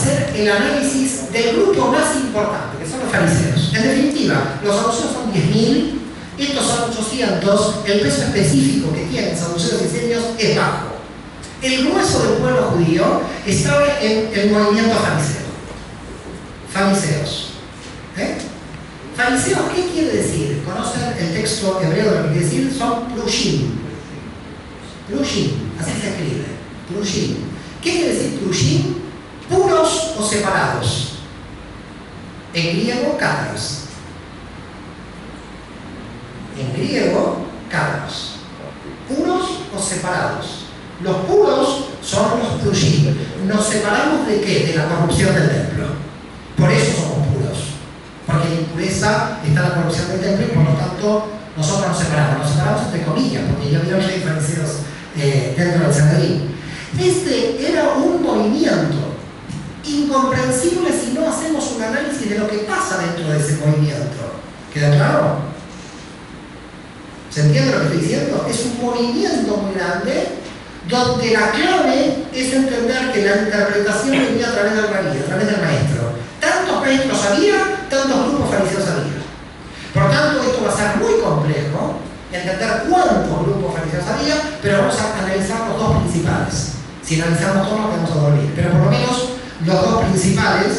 hacer el análisis del grupo más importante, que son los fariseos. En definitiva, los saduceos son 10.000, estos son 800, el peso específico que tienen saduceos y esenios es bajo. El grueso del pueblo judío estaba en el movimiento fariseo. Fariseos. Fariseos, ¿qué quiere decir? ¿Conocen el texto hebreo de lo que quiere decir? Son plushim. Plushim, así se escribe. Plushim. ¿Qué quiere decir plushim? Puros o separados. En griego, cátaros. En griego, cátaros. Puros o separados. Los puros son los plushim. ¿Nos separamos de qué? De la corrupción del templo. Por eso somos puros. Porque en impureza está la corrupción del templo y por lo tanto nosotros nos separamos. Nos separamos entre comillas, porque ya vieron que hay fariseos dentro del Sanedrín. Este era un movimiento incomprensible si no hacemos un análisis de lo que pasa dentro de ese movimiento. ¿Queda claro? ¿Se entiende lo que estoy diciendo? Es un movimiento muy grande donde la clave es entender que la interpretación venía a través del rabí, a través del maestro. Tantos maestros había, tantos grupos fariseos había. Por tanto, esto va a ser muy complejo, entender cuántos grupos fariseos había, pero vamos a analizar los dos principales. Si analizamos todos nos quedamos a dormir, pero por lo menos los dos principales,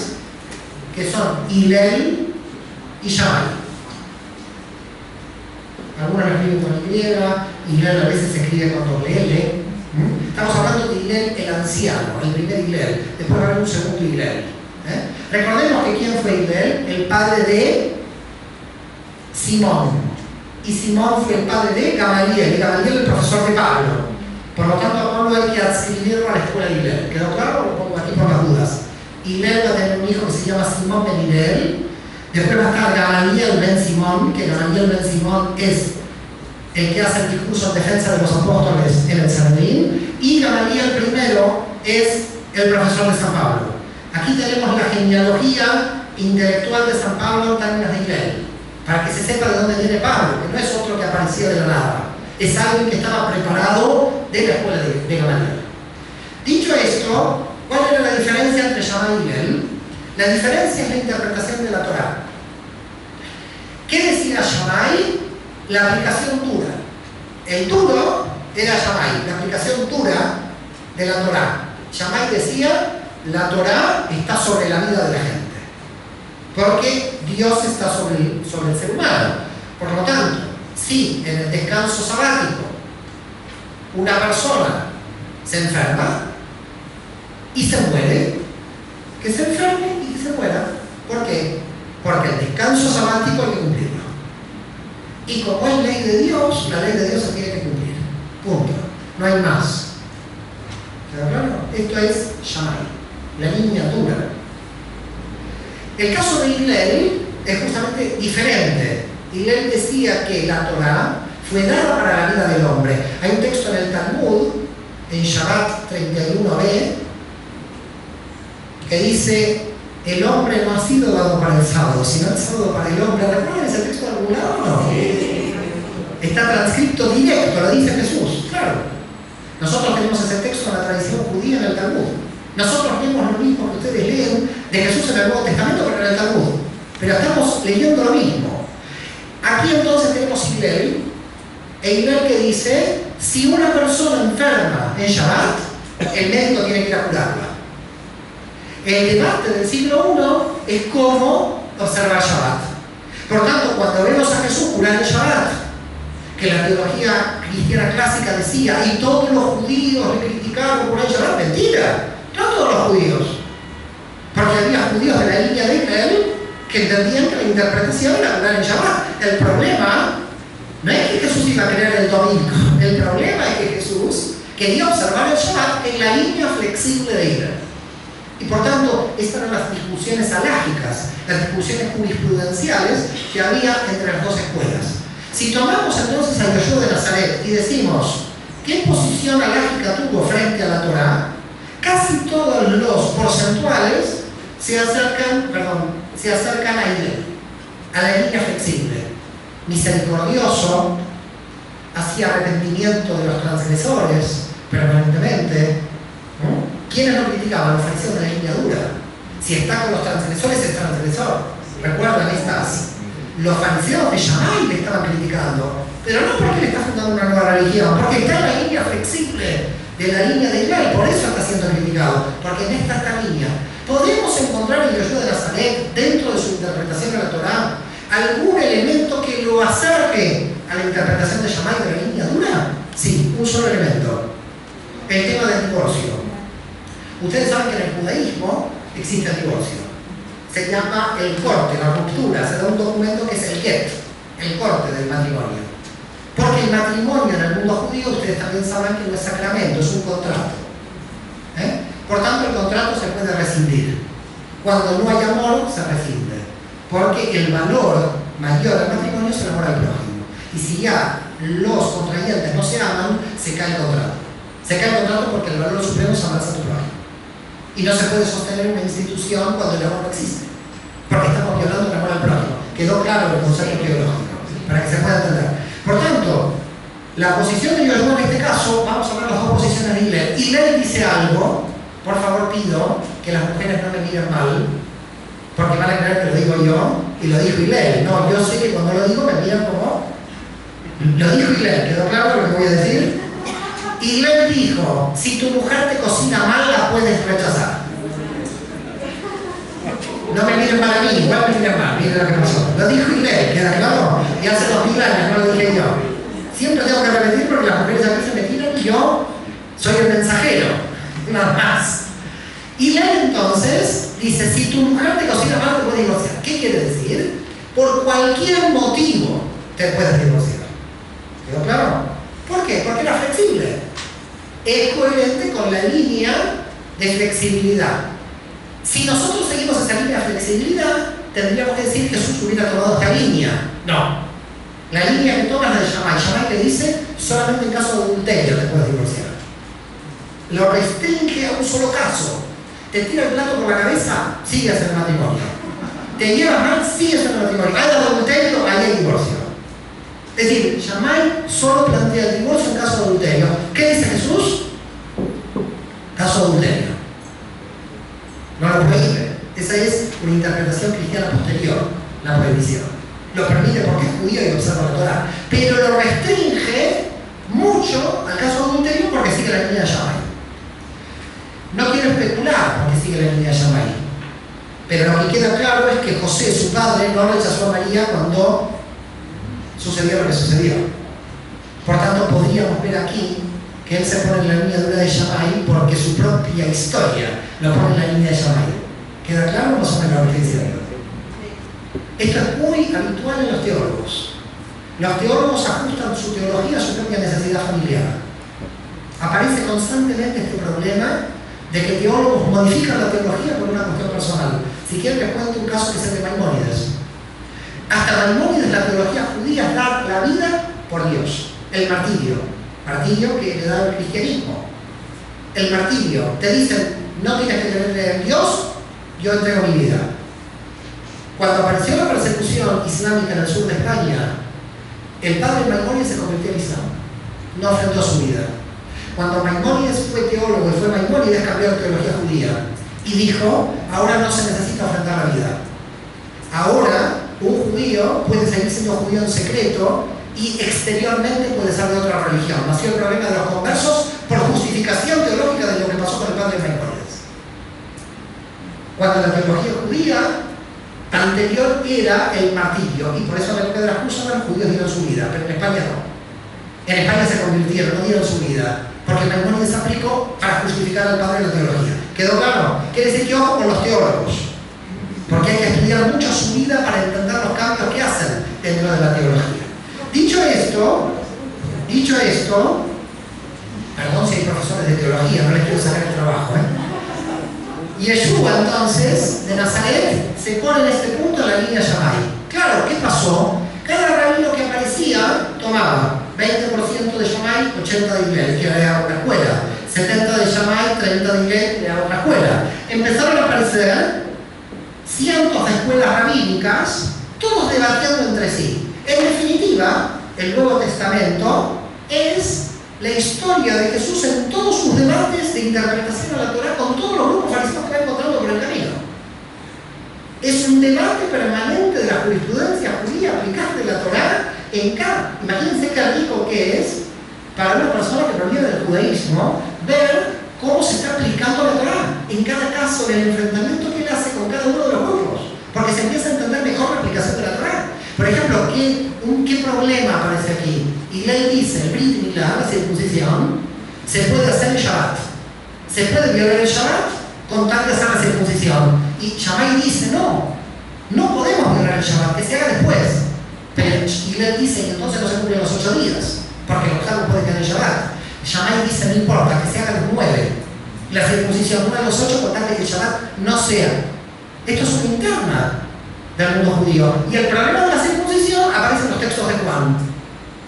que son Hillel y Shammai. Algunos lo escriben con Y, Hillel a veces se escribe con doble L. Estamos hablando de Hillel el anciano, el primer Hillel, después va a haber un segundo Hillel. Recordemos que ¿quién fue Hillel? El padre de Simón. Y Simón fue el padre de Gamaliel, y Gamaliel el profesor de Pablo. Por lo tanto, a Pablo hay que adscribirlo a la escuela de Hillel. ¿Quedó claro? Lo pongo aquí por las dudas. Hillel va a tener un hijo que se llama Simón ben Hillel. Después va a estar Gamaliel ben Simón, que Gamaliel ben Simón es el que hace el discurso en defensa de los apóstoles en el Sanedrín. Y Gamaliel primero es el profesor de San Pablo. Aquí tenemos la genealogía intelectual de San Pablo en términos de Hillel, para que se sepa de dónde viene Pablo, que no es otro que apareció de la nada. Es alguien que estaba preparado de la escuela de Gamaliel. Dicho esto, ¿cuál era la diferencia entre Shammai y Hillel? La diferencia es la interpretación de la Torá. ¿Qué decía Shammai? La aplicación dura. El duro era Shammai, la aplicación dura de la Torá. Shammai decía, la Torá está sobre la vida de la gente, porque Dios está sobre el ser humano. Por lo tanto, si en el descanso sabático una persona se enferma y se muere, que se enferme y que se muera. ¿Por qué? Porque el descanso sabático hay que cumplirlo. Y como es ley de Dios, la ley de Dios se tiene que cumplir. Punto. No hay más. ¿Queda claro? Esto es Shammai, la línea dura. El caso de Hillel es justamente diferente. Hillel decía que la Torá fue dada para la vida del hombre. Hay un texto en el Talmud, en Shabbat 31b, que dice: el hombre no ha sido dado para el sábado, sino el sábado para el hombre. ¿Recuerdan ese texto de algún lado o no? Está transcrito directo, lo dice Jesús, claro. Nosotros tenemos ese texto en la tradición judía en el Talmud. Nosotros leemos lo mismo que ustedes leen de Jesús en el Nuevo Testamento, pero en el Talmud. Pero estamos leyendo lo mismo. Aquí entonces tenemos Hillel, e Hillel que dice: si una persona enferma en Shabbat, el médico tiene que ir a curarla. El debate del siglo I es cómo observar Shabbat. Por tanto, cuando vemos a Jesús curar el Shabbat, que la teología cristiana clásica decía, y todos los judíos le criticaban por el Shabbat, mentira, no todos los judíos. Porque había judíos de la línea de Hillel que entendían que la interpretación era curar el Shabbat. El problema no es que Jesús iba a creer el domingo, el problema es que Jesús quería observar el Shabbat en la línea flexible de Hillel. Y por tanto, estas eran las discusiones alágicas, las discusiones jurisprudenciales que había entre las dos escuelas. Si tomamos entonces a Yoshua de Nazaret y decimos, ¿qué posición alágica tuvo frente a la Torá? Casi todos los porcentuales se acercan a Hillel, a la línea flexible. Misericordioso, hacía arrepentimiento de los transgresores permanentemente. ¿Quiénes lo criticaban? Los fariseos de la línea dura. Si está con los transgresores, es transgresor. ¿Recuerdan estas? Los fariseos de Shammai le estaban criticando, pero no porque le está fundando una nueva religión, porque está en la línea flexible de la línea de Israel, por eso está siendo criticado, porque en esta línea podemos encontrar en Yoshua de Nazaret, dentro de su interpretación de la Torá, algún elemento que lo acerque a la interpretación de Shammai de la línea dura. Sí, un solo elemento: el tema del divorcio. Ustedes saben que en el judaísmo existe el divorcio. Se llama el corte, la ruptura. Se da un documento que es el get, el corte del matrimonio. Porque el matrimonio en el mundo judío, ustedes también saben que no es sacramento, es un contrato. Por tanto, el contrato se puede rescindir. Cuando no hay amor, se rescinde. Porque el valor mayor del matrimonio es el amor al prójimo. Y si ya los contrayentes no se aman, se cae el contrato. Se cae el contrato porque el valor supremo es amarse a tu prójimo. Y no se puede sostener una institución cuando el amor no existe, porque estamos violando el amor al prójimo. Quedó claro el concepto biológico, para que se pueda entender. Por tanto, la posición de Yoshua en este caso, vamos a ver las dos posiciones de Hillel. Hillel dice algo, por favor pido que las mujeres no me miren mal, porque van a creer que lo digo yo, y lo dijo Hillel. No, yo sé que cuando lo digo me miran como... Lo dijo Hillel, ¿quedó claro lo que voy a decir? Hillel dijo: si tu mujer te cocina mal, la puedes rechazar. No me miren mal a mí, igual me miren mal, miren lo que pasó. Lo dijo Hillel, ¿queda claro? Y hace 2000 años, no lo dije yo. Siempre tengo que repetir porque las mujeres a veces me tiran y yo soy el mensajero, nada más. Hillel entonces dice: si tu mujer te cocina mal, te puedes divorciar. ¿Qué quiere decir? Por cualquier motivo te puedes divorciar. ¿Quedó claro? ¿Por qué? Porque era flexible. Es coherente con la línea de flexibilidad. Si nosotros seguimos esa línea de flexibilidad, tendríamos que decir que Jesús hubiera tomado esta línea. No. La línea que toma es la de Shammai. Shammai que dice: solamente en caso de adulterio te puedes divorciar. Lo restringe a un solo caso. Te tira el plato por la cabeza, sigues en el matrimonio. Te llevas mal, sigues en el matrimonio. Hay adulterio, ahí hay divorcio. Es decir, Shammai solo plantea el divorcio en caso de adulterio. ¿Qué dice Jesús? Caso de adulterio. No lo prohíbe. Esa es una interpretación cristiana posterior, la prohibición. Lo permite porque es judío y observa la Torá. Pero lo restringe mucho al caso de adulterio porque sigue la línea de Shammai. No quiero especular porque sigue la línea de Shammai. Pero lo que queda claro es que José, su padre, no rechazó a María cuando sucedió lo que sucedió. Por tanto, podríamos ver aquí que él se pone en la línea dura de Shammai porque su propia historia lo pone en la línea de Shammai. ¿Queda claro más o menos lo que estoy diciendo? Esto es muy habitual en los teólogos. Los teólogos ajustan su teología a su propia necesidad familiar. Aparece constantemente este problema de que teólogos modifican la teología por una cuestión personal. Si quieren les cuento un caso que es el de Maimónides. Hasta Maimónides la teología judía es dar la vida por Dios. El martirio que le da el cristianismo. El martirio, te dicen: no tienes que creer en Dios, yo entrego mi vida. Cuando apareció la persecución islámica en el sur de España, el padre Maimónides se convirtió en Islam, no afrontó su vida. Cuando Maimónides fue teólogo y fue Maimónides, cambió la teología judía y dijo: ahora no se necesita afrontar la vida. Ahora un judío puede seguir siendo judío en secreto y exteriormente puede ser de otra religión. Nació el problema de los conversos por justificación teológica de lo que pasó con el padre Maimónides. Cuando la teología judía anterior era el martirio, y por eso en la época de las cruzadas los judíos dieron su vida, pero en España no. En España se convirtieron, no dieron su vida, porque Maimónides se aplicó para justificar al padre de la teología. ¿Quedó claro? Quiere decir que ojo con los teólogos, porque hay que estudiar mucho su vida para entender los cambios que hacen dentro de la teología. Dicho esto, perdón si hay profesores de teología, no les quiero sacar el trabajo, Yeshua entonces, de Nazaret, se pone en este punto en la línea Shammai. Claro, ¿qué pasó? Cada rabino que aparecía tomaba 20% de Shammai, 80 de Hillel, que era una escuela, 70 de Shammai, 30 de Hillel, que era otra escuela. Empezaron a aparecer cientos de escuelas rabínicas, todos debatiendo entre sí. En definitiva, el Nuevo Testamento es la historia de Jesús en todos sus debates de interpretación a la Torá con todos los grupos fariseos que va encontrando por el camino. debate permanente de la jurisprudencia judía aplicable de la Torá en cada... Imagínense qué rico que es para una persona que proviene del judaísmo ver cómo se está aplicando la Torá en cada caso, en el enfrentamiento que él hace con cada uno de los grupos, porque se empieza a entender mejor la aplicación de la Torá. Por ejemplo, ¿qué problema aparece aquí? Y él dice, el Brit Milá, la circuncisión, se puede hacer en Shabbat. Se puede violar el Shabbat con tal de hacer la circuncisión. Y Shammai dice, no podemos violar el Shabbat, que se haga después. Pero Hillel dice que entonces no se cumplen los 8 días, porque los salvos pueden quedar en Shabbat. Shammai dice, no importa, que se haga los 9. La circuncisión, una de los 8, con tal de que el Shabbat no sea. Esto es una interna del mundo judío. Y el problema de la circuncisión aparece en los textos de Juan.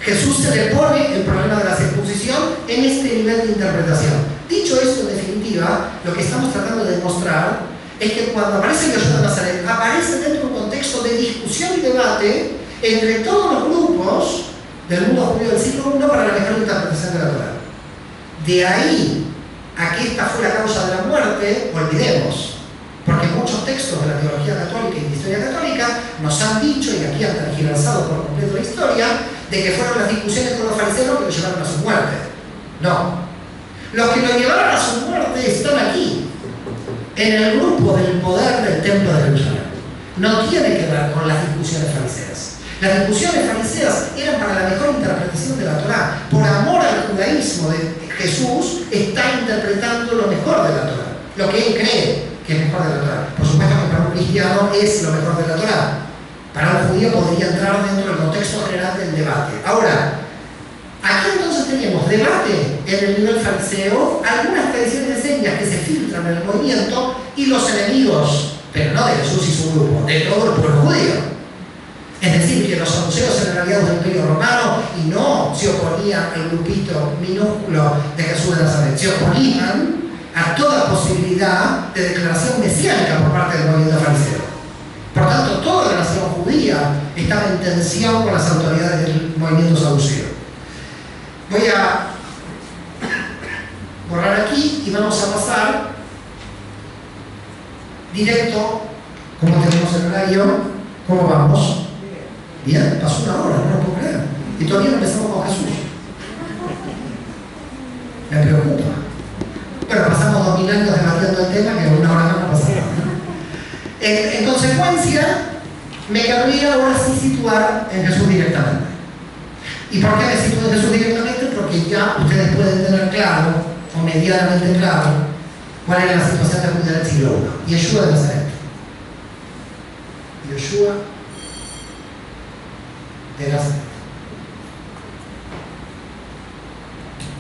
Jesús se le pone el problema de la circuncisión en este nivel de interpretación. Dicho esto, en definitiva, lo que estamos tratando de demostrar es que cuando aparece Yoshua de Nazaret, aparece dentro de un contexto de discusión y debate entre todos los grupos del mundo judío del siglo I para la mejor interpretación de la Torá. De ahí a que esta fue la causa de la muerte, olvidemos. Porque muchos textos de la teología católica y de la historia católica nos han dicho, y aquí han tergiversado por completo la historia, de que fueron las discusiones con los fariseos los que lo llevaron a su muerte. No. Los que lo llevaron a su muerte están aquí, en el grupo del poder del templo de Jerusalén. No tiene que ver con las discusiones fariseas. Las discusiones fariseas eran para la mejor interpretación de la Torá. Por amor al judaísmo de Jesús, está interpretando lo mejor de la Torá, lo que él cree que es mejor de la Torá. Por supuesto que para un cristiano es lo mejor de la Torá. Para un judío podría entrar dentro del contexto general del debate. Ahora, aquí entonces tenemos debate en el nivel fariseo, algunas tradiciones de señas que se filtran en el movimiento y los enemigos, pero no de Jesús y su grupo, de todo el pueblo judío. Es decir, que los saduceos eran aliados del Imperio Romano y no se oponían al grupito minúsculo de Jesús de Nazaret, se oponían a toda posibilidad de declaración mesiánica por parte del movimiento fariseo. Por tanto, toda la nación judía estaba en tensión con las autoridades del movimiento saduceo. Voy a borrar aquí y vamos a pasar directo, como tenemos el horario. ¿Cómo vamos? Bien, pasó una hora, no lo puedo creer. Y todavía no empezamos con Jesús. Me preocupa. Pero pasamos 2000 años debatiendo el tema que en una hora no pasa nada. En consecuencia, me querría ahora sí situar en Jesús directamente. ¿Y por qué me sitúo en Jesús directamente? Porque ya ustedes pueden tener claro, o medianamente claro, cuál era la situación de Judea del siglo I. Yeshua de Nazaret. Yeshua de Nazaret.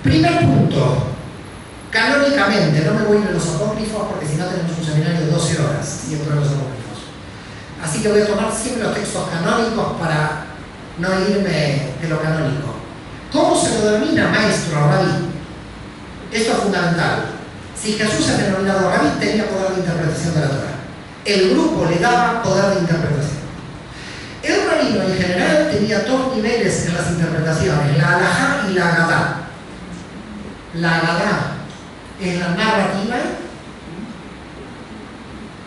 Primer punto. Canónicamente, no me voy a ir a los apócrifos porque si no tenemos un seminario de 12 horas siempre en los apócrifos. Así que voy a tomar siempre los textos canónicos para no irme de lo canónico. ¿Cómo se lo denomina maestro o rabí? Esto es fundamental. Si Jesús es denominado rabí, tenía poder de interpretación de la Torá. El grupo le daba poder de interpretación. El rabino en general tenía dos niveles en las interpretaciones, la halajá y la agadá. La agadá es la narrativa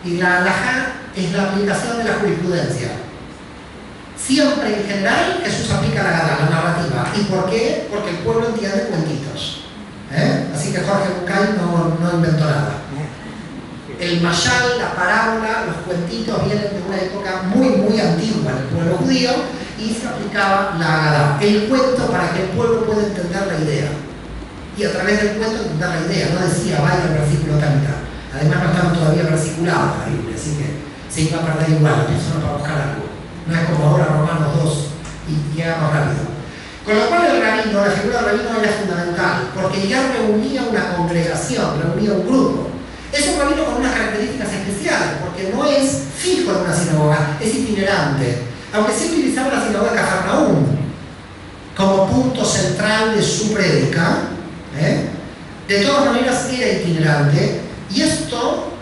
y la halajá es la aplicación de la jurisprudencia. Siempre en general Jesús aplica la agadá, la narrativa. ¿Y por qué? Porque el pueblo entiende cuentitos. Así que Jorge Bucay no inventó nada. El mashal, la parábola, los cuentitos vienen de una época muy antigua en el pueblo judío y se aplicaba la agadá, el cuento para que el pueblo pueda entender la idea. Y a través del cuento entender la idea, no decía vaya el versículo tal y tal. Además no estaban todavía versiculados la Biblia, así que se iba a perder igual la persona para buscar algo. No es como ahora Romanos 2 y llegamos rápido. Con lo cual el rabino, la figura del rabino era fundamental, porque ya reunía una congregación, reunía un grupo. Es un rabino con unas características especiales, porque no es fijo en una sinagoga, es itinerante. Aunque sí utilizaba la sinagoga de Cafarnaúm como punto central de su prédica, de todas maneras era itinerante. Y esto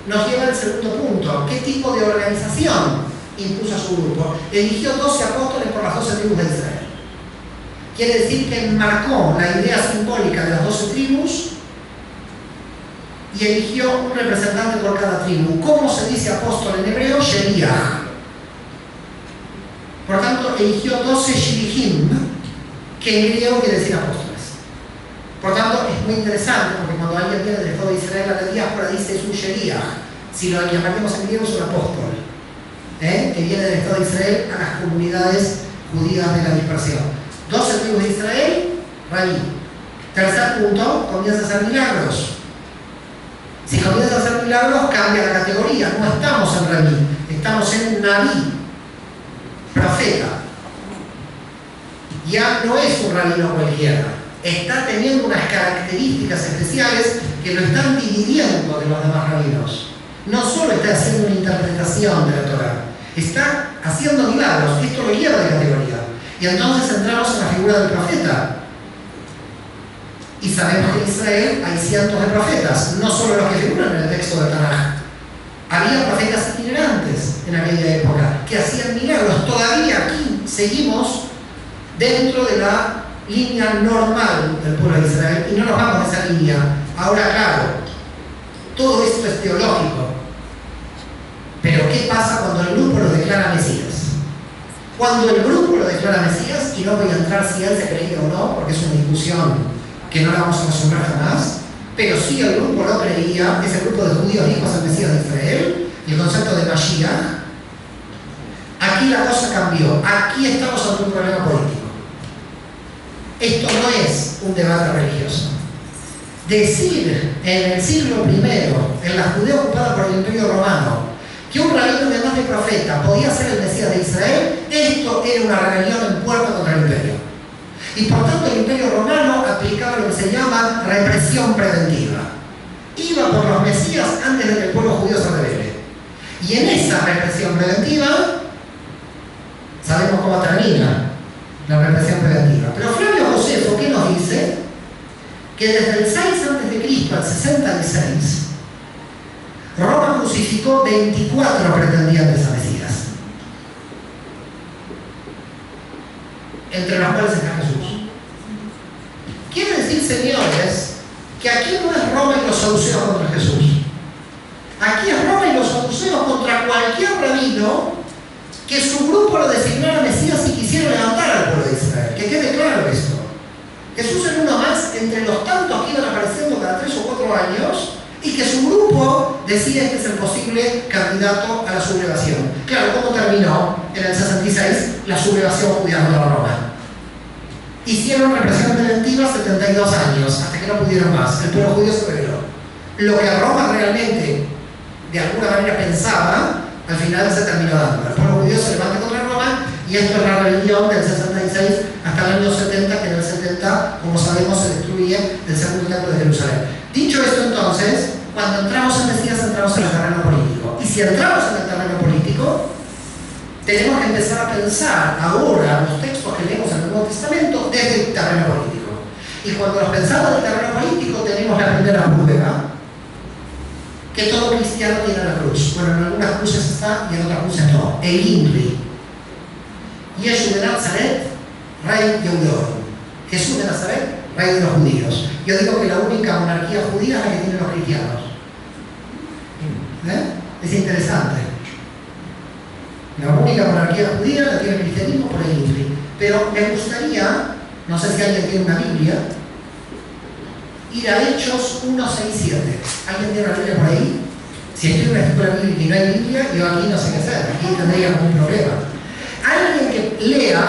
nos lleva al segundo punto. ¿Qué tipo de organización impuso a su grupo? Eligió 12 apóstoles por las 12 tribus de Israel. Quiere decir que enmarcó la idea simbólica de las 12 tribus y eligió un representante por cada tribu. ¿Cómo se dice apóstol en hebreo? Sheliach. Por tanto, eligió 12 shilichim, que en griego quiere decir apóstoles. Por tanto, es muy interesante, porque cuando alguien viene del Estado de Israel a la diáspora, dice es un sheliach. Si lo llamaríamos en griego, es un apóstol, que viene del Estado de Israel a las comunidades judías de la dispersión. 12 tribus de Israel, rabí. Tercer punto, comienza a hacer milagros. Si comienza a hacer milagros, cambia la categoría. No estamos en rabí, estamos en naví, profeta. Ya no es un rabino cualquiera. Está teniendo unas características especiales que lo están dividiendo de los demás rabinos. No solo está haciendo una interpretación de la Torá, está haciendo milagros. Esto lo lleva de categoría. Y entonces entramos en la figura del profeta. Y sabemos que en Israel hay cientos de profetas, no solo los que figuran en el texto de Tanaj. Había profetas itinerantes en aquella época que hacían milagros. Todavía aquí seguimos dentro de la línea normal del pueblo de Israel y no nos vamos de esa línea. Ahora, claro, todo esto es teológico. Pero ¿qué pasa cuando el grupo lo declara Mesías? Cuando el grupo lo declara Mesías, y no voy a entrar si él se creía o no, porque es una discusión que no la vamos a resolver jamás, pero si el grupo lo creía, ese grupo de judíos hijos del Mesías de Israel, y el concepto de Mashiach, aquí la cosa cambió. Aquí estamos ante un problema político. Esto no es un debate religioso. Decir en el siglo I, en la Judea ocupada por el Imperio Romano, que un rabino además de profeta podía ser el Mesías de Israel, esto era una rebelión en puerta contra el Imperio. Y por tanto el Imperio Romano aplicaba lo que se llama represión preventiva. Iba por los Mesías antes de que el pueblo judío se rebele. Y en esa represión preventiva, sabemos cómo termina la represión preventiva. Pero Flavio Josefo, ¿qué nos dice? Que desde el 6 a.C. al 66, Roma crucificó 24 pretendientes a Mesías, entre los cuales está Jesús. Quiere decir, señores, que aquí no es Roma y los saduceos contra Jesús. Aquí es Roma y los saduceos contra cualquier rabino que su grupo lo designara Mesías y quisiera levantar al pueblo de Israel. Que quede claro esto. Jesús es uno más entre los tantos que iban apareciendo cada 3 o 4 años y que su grupo decía que es el posible candidato a la sublevación. Claro, ¿cómo terminó en el 66 la sublevación judía contra Roma? Hicieron represión preventiva 72 años, hasta que no pudieron más. El pueblo judío se rebeló. Lo que Roma realmente, de alguna manera, pensaba, al final se terminó dando. El pueblo judío se levanta contra Roma y esto es la rebelión del 66 hasta el año 70, que en el 70, como sabemos, se destruye el segundo templo de Jerusalén. Dicho esto, entonces, cuando entramos en Mesías, entramos en el terreno político. Y si entramos en el terreno político, tenemos que empezar a pensar ahora los textos que leemos en el Nuevo Testamento desde el terreno político. Y cuando los pensamos del terreno político, tenemos la primera prueba, que todo cristiano tiene la cruz. Bueno, en algunas cruces está y en otras cruces no. El INRI. Yeshu de Nazaret, rey de Eudoro. Jesús de Nazaret, rey de los judíos. Yo digo que la única monarquía judía es la que tienen los cristianos. Es interesante. La única monarquía judía la tiene el cristianismo por el INRI. Pero me gustaría, no sé si alguien tiene una Biblia, ir a Hechos 1, 6, 7. ¿Alguien tiene una Biblia por ahí? Si estoy en una escuela bíblica y no hay Biblia, yo aquí no sé qué hacer. Aquí tendría algún problema. Alguien que lea,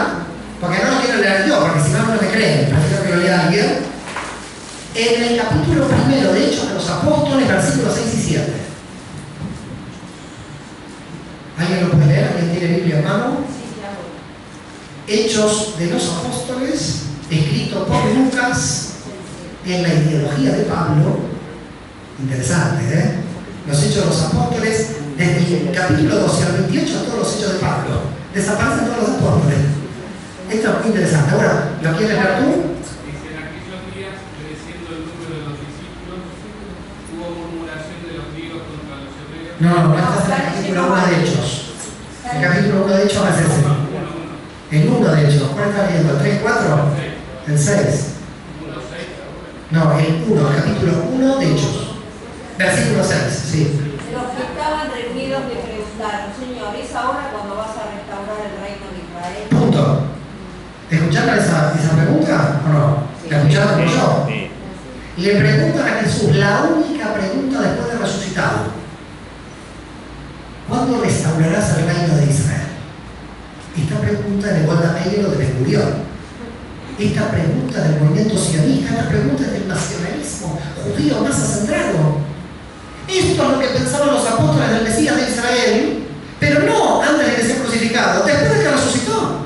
porque no lo quiero leer yo, porque si no, no me creen, prefiero que lo lea alguien, en el capítulo 1 de Hechos de los Apóstoles, versículos 6 y 7. ¿Alguien lo puede leer? ¿Alguien tiene Biblia en mano? Hechos de los Apóstoles, escrito por Lucas, en la ideología de Pablo. Interesante, Los Hechos de los Apóstoles, desde el capítulo 12 al 28, todos los Hechos de Pablo. Desaparecen todos los apóstoles. Esto es muy interesante. Ahora, ¿lo quieres leer tú? Dice, en aquellos días, creciendo el número de los discípulos, hubo murmuración de los griegos contra los hebreos. No, estás en el capítulo 1 de Hechos. El capítulo 1 de Hechos es ese. El 1 de Hechos. ¿Cuál está leyendo? ¿El 3, 4? El 6. No, el 1, el capítulo 1 de Hechos. Versículo 6, sí. Los que estaban reunidos le preguntaron: Señor, ¿es ahora cuando vas a restaurar el reino de Israel? Punto. ¿Escucharon esa pregunta o no? ¿La escucharon como yo? Le preguntan a Jesús la única pregunta después de resucitado: ¿cuándo restaurarás el reino de Israel? Esta pregunta de Golda Meir o de Ben Gurión. Esta pregunta del movimiento sionista, esta pregunta del nacionalismo judío más acentrado. Esto es lo que pensaban los apóstoles del Mesías de Israel, pero no antes de ser crucificado, después de que resucitó.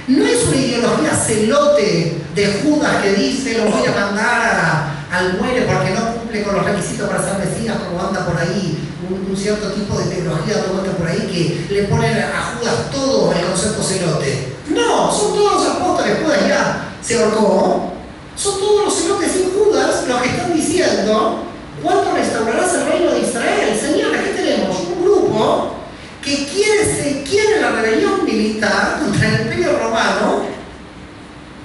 No es una ideología celote de Judas que dice: lo voy a mandar al muere porque no cumple con los requisitos para ser Mesías, como anda por ahí un cierto tipo de teología tomada por ahí que le ponen a Judas todo el concepto celote. No, son todos los apóstoles. Judas ya se ahorcó. Son todos los celotes sin Judas los que están diciendo: ¿cuándo restaurarás el reino de Israel? Señor, aquí tenemos un grupo que quiere la rebelión militar contra el Imperio Romano,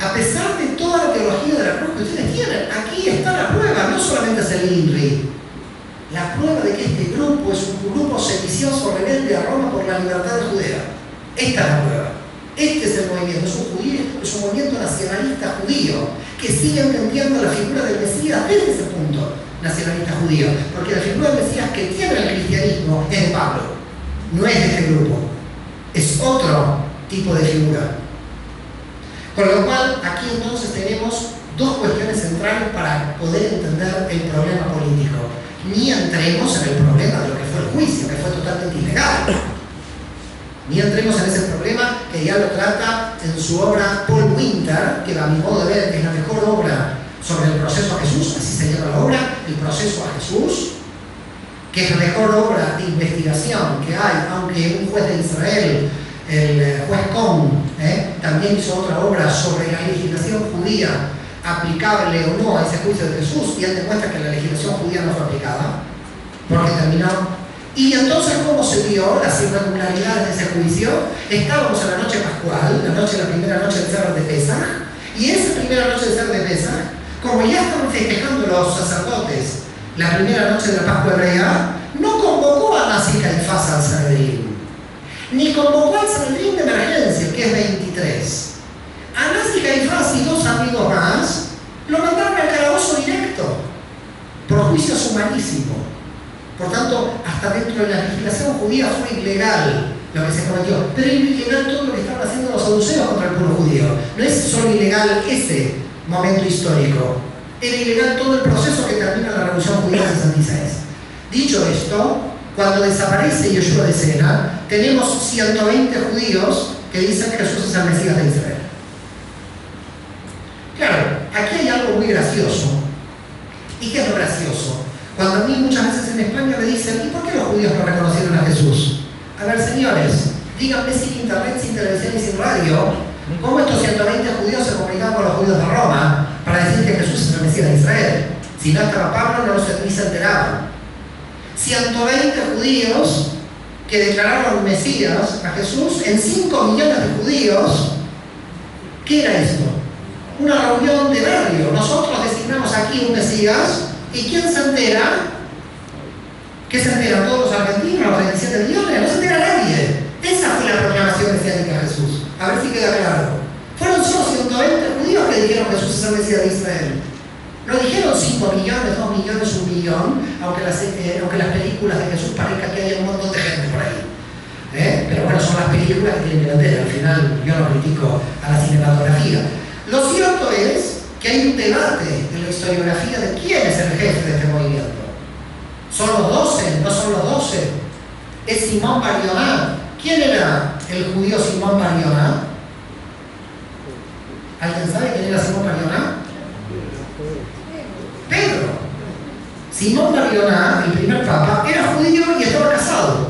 a pesar de toda la teología de la cruz que ustedes tienen. Aquí está la prueba, no solamente es el INRI. La prueba de que este grupo es un grupo sedicioso rebelde a Roma por la libertad de Judea. Esta es la prueba. Este es el movimiento, es un movimiento nacionalista judío que sigue entendiendo la figura del Mesías desde ese punto nacionalista judío, porque la figura del Mesías que tiene el cristianismo es de Pablo, no es de este grupo, es otro tipo de figura. Con lo cual, aquí entonces tenemos dos cuestiones centrales para poder entender el problema político. Ni entremos en el problema de lo que fue el juicio, que fue totalmente ilegal. Ni entremos en ese problema que ya lo trata en su obra Paul Winter, que a mi modo de ver es la mejor obra sobre el proceso a Jesús, así se llama la obra, el proceso a Jesús, que es la mejor obra de investigación que hay, aunque un juez de Israel, el juez Kohn, también hizo otra obra sobre la legislación judía aplicable o no a ese juicio de Jesús, y él demuestra que la legislación judía no fue aplicada, porque terminó. Y entonces, ¿cómo se dio las irregularidades de ese juicio? Estábamos en la noche pascual, la primera noche del Seder de Pesaj, y esa primera noche del Seder de Pesaj, como ya estaban festejando los sacerdotes la primera noche de la Pascua hebrea, no convocó a Anás y Caifás al Sanedrín, ni convocó al Sanedrín de emergencia, que es 23. Anás y Caifás y dos amigos más lo mandaron al calabozo directo, por juicio sumarísimo. Por tanto, hasta dentro de la legislación judía fue ilegal lo que se cometió, pero era ilegal todo lo que estaban haciendo los saduceos contra el pueblo judío. No es solo ilegal ese momento histórico, era ilegal todo el proceso que termina la revolución judía de 66. Dicho esto, cuando desaparece Yeshua de escena, tenemos 120 judíos que dicen que Jesús es el Mesías de Israel. Claro, aquí hay algo muy gracioso. ¿Y qué es lo gracioso? Cuando a mí muchas veces en España me dicen: ¿y por qué los judíos no reconocieron a Jesús? A ver, señores, díganme, sin internet, sin televisión y sin radio, ¿cómo estos 120 judíos se comunicaban con los judíos de Roma para decir que Jesús es el Mesías de Israel? Si no estaba Pablo, ni se enteraban. 120 judíos que declararon Mesías a Jesús en 5 millones de judíos. ¿Qué era esto? Una reunión de barrio. Nosotros designamos aquí un Mesías. ¿Y quién se entera? ¿Qué se enteran todos los argentinos, los 27 millones? No se entera nadie. Esa fue la proclamación mesiánica de Jesús. A ver si queda claro. Fueron solo 120 judíos que dijeron que Jesús es el Mesías de Israel. No dijeron 5 millones, 2 millones, 1 millón, aunque las películas de Jesús parezca que hay un montón de gente por ahí. Pero bueno, son las películas que tienen que vender. Al final yo no critico a la cinematografía. Lo cierto es que hay un debate en la historiografía de quién es el jefe de este movimiento. ¿Son los 12? ¿No son los 12? ¿Es Simón Bar Yoná? ¿Quién era el judío Simón Bar Yoná? ¿Alguien sabe quién era Simón Bar Yoná? Pedro. Simón Bar Yoná, el primer papa, era judío y estaba casado.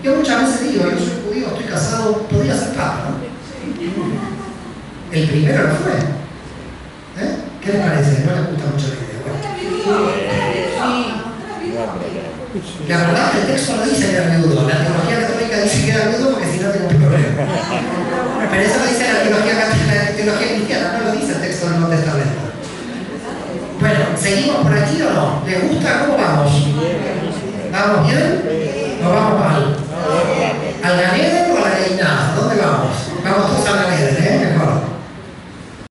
Yo muchas veces digo: yo soy judío, estoy casado, podría ser papa, ¿no? El primero lo fue. ¿Qué les parece? No les gusta mucho la idea. Bueno. La verdad que el texto no dice que era viudo. La teología católica dice que era viudo porque si no tiene un problema. Pero eso lo dice la teología cristiana, no lo dice el texto del Nuevo Testamento. Bueno, ¿Seguimos por aquí o no? ¿Les gusta? ¿Cómo vamos? ¿Vamos bien? ¿O vamos mal? ¿Al Ganeden o a la Reina? ¿Dónde vamos? Vamos todos a la